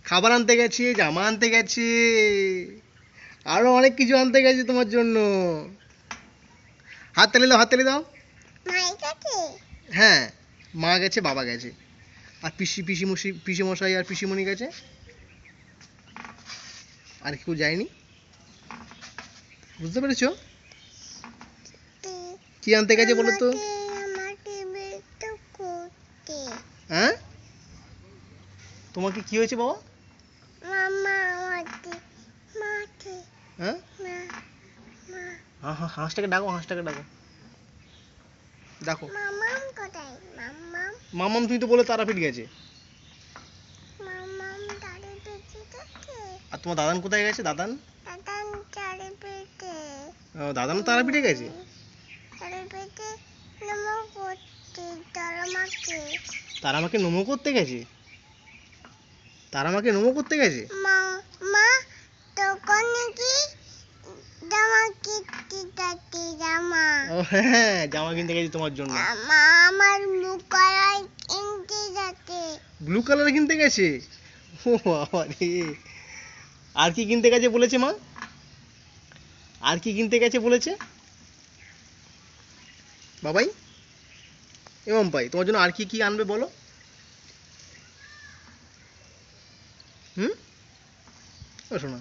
খাবার আনতে গেছে, জামা আনতে গেছে, আরো অনেক কিছু আনতে গেছে তোমার জন্য। হাততালি দাও, হাততালি দাও। হ্যাঁ, মা গেছে, বাবা গেছে, আর পিসিমশাই আর পিসিমণি গেছে। আর কেউ যায়নি। বুঝতে পেরেছো? কি আনতে গেছে বলো তো? হ্যাঁ, তোমাকে কি হয়েছে বাবা? হ্যাঁ, হাঁসটাকে ডাকো, হাঁসটাকে ডাকো, ডাকো। মামাম তুমি তো বলে তারাপীঠ গেছে। আর তোমার দাদান কোথায় গেছে? দাদান? দাদানও তারাপীঠে গেছে। তারামাকে নমো করতে গেছে। তারামাকে নমো করতে গেছে। ও হ্যাঁ, জামা কিনতে গেছে তোমার জন্য। ব্লু কালার কিনতে গেছে। ও বাবা রে। আর কি কিনতে গেছে বলেছে মা? আর কি কিনতে গেছে বলেছে বাবাই? এবং পাই তোমার জন্য আর কি কি আনবে বলো? হুম, ও শোনা।